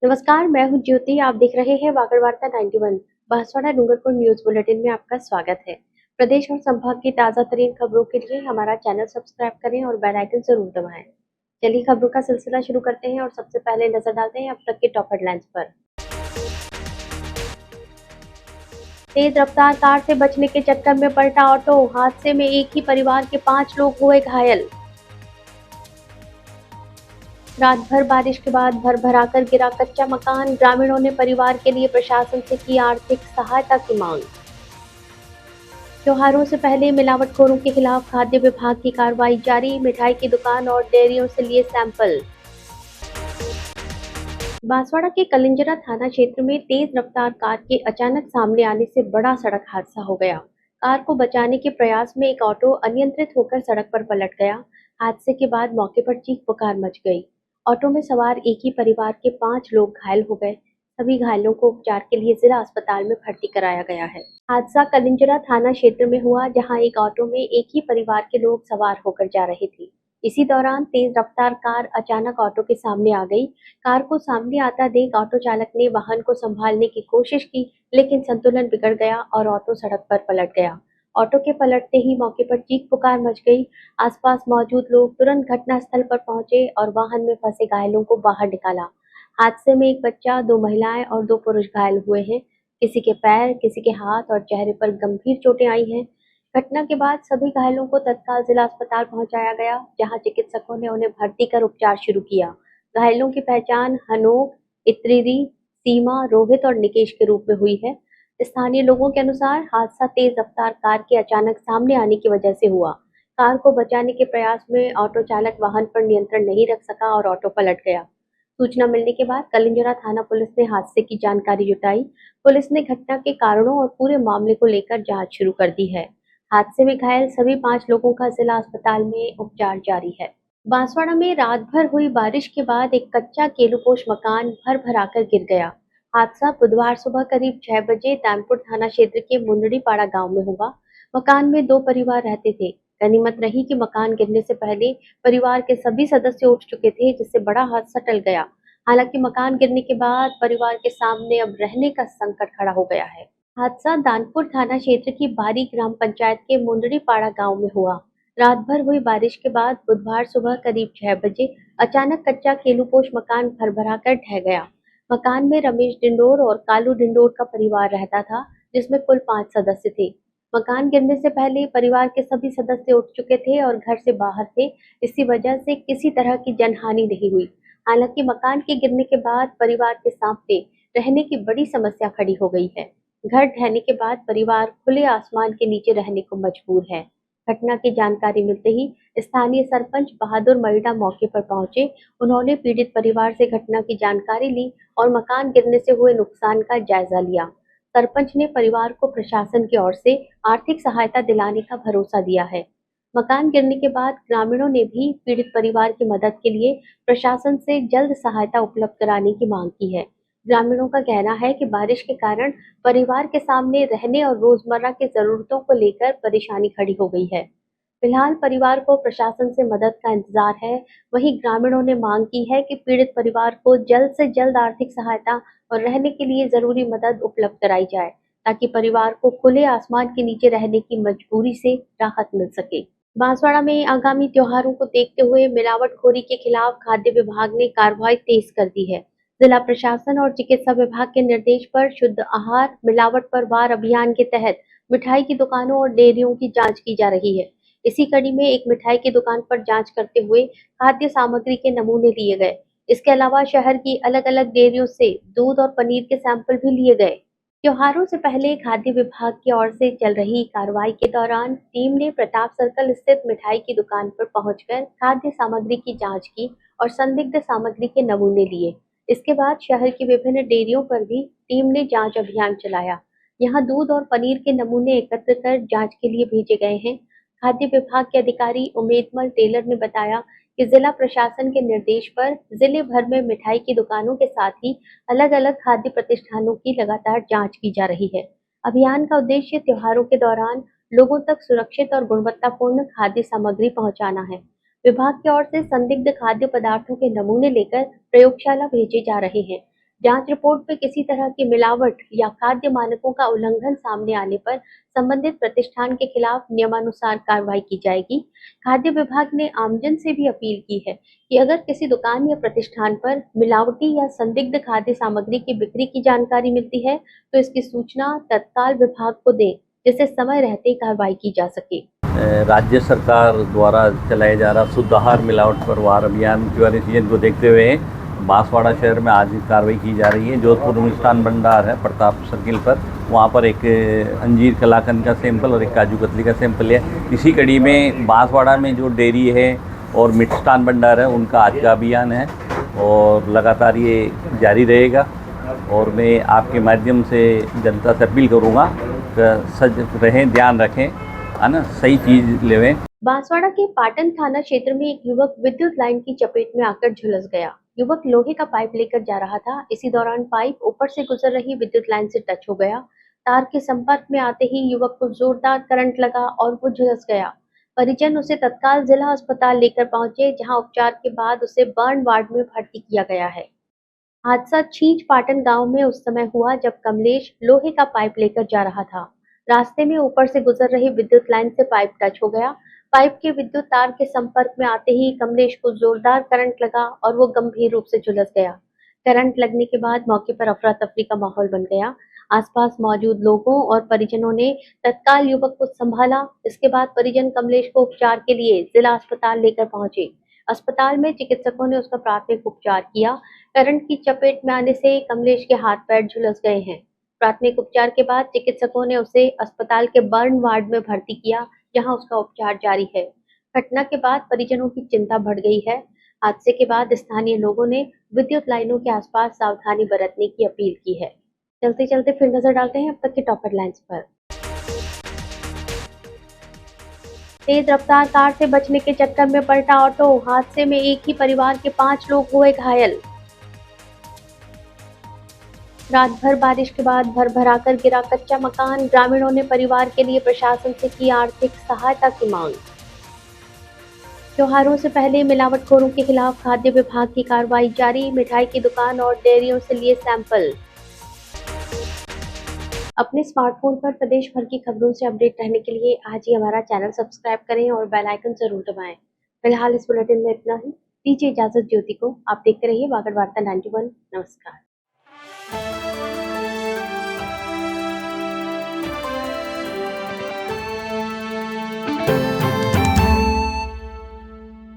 नमस्कार, मैं हूँ ज्योति। आप देख रहे हैं वागड़ वार्ता 91। बांसवाड़ा डूंगरपुर न्यूज बुलेटिन में आपका स्वागत है। प्रदेश और संभाग की ताजा तरीन खबरों के लिए हमारा चैनल सब्सक्राइब करें और बेल आइकन जरूर दबाएं। चलिए खबरों का सिलसिला शुरू करते हैं और सबसे पहले नजर डालते हैं अब तक के टॉप हेडलाइंस पर। तेज रफ्तार कार से बचने के चक्कर में पलटा ऑटो, हादसे में एक ही परिवार के 5 लोग हुए घायल। रात भर बारिश के बाद भर-भराकर गिरा कच्चा मकान, ग्रामीणों ने परिवार के लिए प्रशासन से की आर्थिक सहायता की मांग। त्योहारों से पहले मिलावटखोरों के खिलाफ खाद्य विभाग की कार्रवाई जारी, मिठाई की दुकान और डेयरियों से लिए सैंपल। बांसवाड़ा के कलिंजरा थाना क्षेत्र में तेज रफ्तार कार के अचानक सामने आने से बड़ा सड़क हादसा हो गया। कार को बचाने के प्रयास में एक ऑटो अनियंत्रित होकर सड़क पर पलट गया। हादसे के बाद मौके पर चीख पुकार मच गई। ऑटो में सवार एक ही परिवार के 5 लोग घायल हो गए। सभी घायलों को उपचार के लिए जिला अस्पताल में भर्ती कराया गया है। हादसा कलिंजरा थाना क्षेत्र में हुआ, जहां एक ऑटो में एक ही परिवार के लोग सवार होकर जा रहे थे। इसी दौरान तेज रफ्तार कार अचानक ऑटो के सामने आ गई। कार को सामने आता देख ऑटो चालक ने वाहन को संभालने की कोशिश की, लेकिन संतुलन बिगड़ गया और ऑटो सड़क पर पलट गया। ऑटो के पलटते ही मौके पर चीख पुकार मच गई। आसपास मौजूद लोग तुरंत घटनास्थल पर पहुंचे और वाहन में फंसे घायलों को बाहर निकाला। हादसे में एक बच्चा, 2 महिलाएं और 2 पुरुष घायल हुए हैं। किसी के पैर, किसी के हाथ और चेहरे पर गंभीर चोटें आई हैं। घटना के बाद सभी घायलों को तत्काल जिला अस्पताल पहुंचाया गया, जहां चिकित्सकों ने उन्हें भर्ती कर उपचार शुरू किया। घायलों की पहचान हनोक, इत्रिरी, सीमा, रोहित और निकेश के रूप में हुई है। स्थानीय लोगों के अनुसार हादसा तेज रफ्तार कार के अचानक सामने आने की वजह से हुआ। कार को बचाने के प्रयास में ऑटो चालक वाहन पर नियंत्रण नहीं रख सका और ऑटो पलट गया। सूचना मिलने के बाद कलिंजरा थाना पुलिस ने हादसे की जानकारी जुटाई। पुलिस ने घटना के कारणों और पूरे मामले को लेकर जांच शुरू कर दी है। हादसे में घायल सभी 5 लोगों का जिला अस्पताल में उपचार जारी है। बांसवाड़ा में रात भर हुई बारिश के बाद एक कच्चा केलुपोश मकान भर भराकर गिर गया। हादसा बुधवार सुबह करीब 6 बजे दानपुर थाना क्षेत्र के मुंदड़ी पाड़ा गांव में हुआ। मकान में 2 परिवार रहते थे। गनीमत रही कि मकान गिरने से पहले परिवार के सभी सदस्य उठ चुके थे, जिससे बड़ा हादसा टल गया। हालांकि मकान गिरने के बाद परिवार के सामने अब रहने का संकट खड़ा हो गया है। हादसा दानपुर थाना क्षेत्र की बारी ग्राम पंचायत के मुंदड़ी पाड़ा गांव में हुआ। रात भर हुई बारिश के बाद बुधवार सुबह करीब 6 बजे अचानक कच्चा केलुपोश मकान भरभराकर ढह गया। मकान में रमेश डिंडोर और कालू डिंडोर का परिवार रहता था, जिसमें कुल 5 सदस्य थे। मकान गिरने से पहले परिवार के सभी सदस्य उठ चुके थे और घर से बाहर थे। इसी वजह से किसी तरह की जनहानि नहीं हुई। हालांकि मकान के गिरने के बाद परिवार के सामने रहने की बड़ी समस्या खड़ी हो गई है। घर ढहने के बाद परिवार खुले आसमान के नीचे रहने को मजबूर है। घटना की जानकारी मिलते ही स्थानीय सरपंच बहादुर मईडा मौके पर पहुंचे। उन्होंने पीड़ित परिवार से घटना की जानकारी ली और मकान गिरने से हुए नुकसान का जायजा लिया। सरपंच ने परिवार को प्रशासन की ओर से आर्थिक सहायता दिलाने का भरोसा दिया है। मकान गिरने के बाद ग्रामीणों ने भी पीड़ित परिवार की मदद के लिए प्रशासन से जल्द सहायता उपलब्ध कराने की मांग की है। ग्रामीणों का कहना है कि बारिश के कारण परिवार के सामने रहने और रोजमर्रा की जरूरतों को लेकर परेशानी खड़ी हो गई है। फिलहाल परिवार को प्रशासन से मदद का इंतजार है। वहीं ग्रामीणों ने मांग की है कि पीड़ित परिवार को जल्द से जल्द आर्थिक सहायता और रहने के लिए जरूरी मदद उपलब्ध कराई जाए, ताकि परिवार को खुले आसमान के नीचे रहने की मजबूरी से राहत मिल सके। बांसवाड़ा में आगामी त्योहारों को देखते हुए मिलावटखोरी के खिलाफ खाद्य विभाग ने कार्रवाई तेज कर दी है। जिला प्रशासन और चिकित्सा विभाग के निर्देश पर शुद्ध आहार मिलावट पर वार अभियान के तहत मिठाई की दुकानों और डेयरियों की जांच की जा रही है। इसी कड़ी में एक मिठाई की दुकान पर जांच करते हुए खाद्य सामग्री के नमूने लिए गए। इसके अलावा शहर की अलग-अलग डेयरियों से दूध और पनीर के सैंपल भी लिए गए। त्योहारों से पहले खाद्य विभाग की ओर से चल रही कार्रवाई के दौरान टीम ने प्रताप सर्कल स्थित मिठाई की दुकान पर पहुंचकर खाद्य सामग्री की जांच की और संदिग्ध सामग्री के नमूने लिए। इसके बाद शहर की विभिन्न डेयरियों पर भी टीम ने जांच अभियान चलाया। यहां दूध और पनीर के नमूने एकत्र कर जांच के लिए भेजे गए हैं। खाद्य विभाग के अधिकारी उमेदमल टेलर ने बताया कि जिला प्रशासन के निर्देश पर जिले भर में मिठाई की दुकानों के साथ ही अलग-अलग खाद्य प्रतिष्ठानों की लगातार जांच की जा रही है। अभियान का उद्देश्य त्योहारों के दौरान लोगों तक सुरक्षित और गुणवत्तापूर्ण खाद्य सामग्री पहुंचाना है। विभाग की ओर से संदिग्ध खाद्य पदार्थों के नमूने लेकर प्रयोगशाला भेजे जा रहे हैं। जांच रिपोर्ट में किसी तरह की मिलावट या खाद्य मानकों का उल्लंघन सामने आने पर संबंधित प्रतिष्ठान के खिलाफ नियमानुसार कार्रवाई की जाएगी। खाद्य विभाग ने आमजन से भी अपील की है कि अगर किसी दुकान या प्रतिष्ठान पर मिलावटी या संदिग्ध खाद्य सामग्री की बिक्री की जानकारी मिलती है तो इसकी सूचना तत्काल विभाग को दें, जिससे समय रहते कार्रवाई की जा सके। राज्य सरकार द्वारा चलाया जा रहा शुद्ध आहार मिलावट पर वार अभियान के वाले सीजन को देखते हुए बांसवाड़ा शहर में आज कार्रवाई की जा रही है। जोधपुर मिष्ठान भंडार है प्रताप सर्किल पर, वहाँ पर एक अंजीर कलाकंद का सैंपल और एक काजू कतली का सैंपल है। इसी कड़ी में बांसवाड़ा में जो डेयरी है और मिष्ठान भंडार है उनका आज का अभियान है और लगातार ये जारी रहेगा। और मैं आपके माध्यम से जनता से अपील करूँगा कि सजग रहें, ध्यान रखें, है ना, सही चीज़ लेवें। बांसवाड़ा के पाटन थाना क्षेत्र में एक युवक विद्युत लाइन की चपेट में आकर झुलस गया। युवक लोहे का पाइप लेकर जा रहा था। इसी दौरान पाइप ऊपर से गुजर रही विद्युत लाइन से टच हो गया। तार के संपर्क में आते ही युवक को जोरदार करंट लगा और वो झुलस गया। परिजन उसे तत्काल जिला अस्पताल लेकर पहुंचे, जहां उपचार के बाद उसे बर्न वार्ड में भर्ती किया गया है। हादसा छींच पाटन गांव में उस समय हुआ जब कमलेश लोहे का पाइप लेकर जा रहा था। रास्ते में ऊपर से गुजर रही विद्युत लाइन से पाइप टच हो गया। पाइप के विद्युत तार के संपर्क में आते ही कमलेश को जोरदार करंट लगा और वो गंभीर रूप से झुलस गया। करंट लगने के बाद मौके पर अफरा तफरी का माहौल बन गया। आसपास मौजूद लोगों और परिजनों ने तत्काल युवक को संभाला। इसके बाद परिजन कमलेश को उपचार के लिए जिला अस्पताल लेकर पहुंचे। अस्पताल में चिकित्सकों ने उसका प्राथमिक उपचार किया। करंट की चपेट में आने से कमलेश के हाथ पैर झुलस गए हैं। प्राथमिक उपचार के बाद चिकित्सकों ने उसे अस्पताल के बर्न वार्ड में भर्ती किया, जहां उसका उपचार जारी है। घटना के बाद परिजनों की चिंता बढ़ गई है। हादसे के बाद स्थानीय लोगों ने विद्युत लाइनों के आसपास सावधानी बरतने की अपील की है। चलते चलते फिर नजर डालते हैं अब तक के टॉप हेडलाइंस पर। तेज रफ्तार कार से बचने के चक्कर में पलटा ऑटो। हादसे में एक ही परिवार के 5 लोग हुए घायल। रात भर बारिश के बाद भर-भराकर गिरा कच्चा मकान। ग्रामीणों ने परिवार के लिए प्रशासन से की आर्थिक सहायता की मांग। त्योहारों से पहले मिलावटखोरों के खिलाफ खाद्य विभाग की कार्रवाई जारी। मिठाई की दुकान और डेयरियों से लिए सैंपल। अपने स्मार्टफोन पर प्रदेश भर की खबरों से अपडेट रहने के लिए आज ही हमारा चैनल सब्सक्राइब करें और बेल आइकन जरूर दबाएं। फिलहाल इस बुलेटिन में इतना ही। दीजिए इजाजत ज्योति को। आप देखते रहिए वागड़ वार्ता 91। नमस्कार।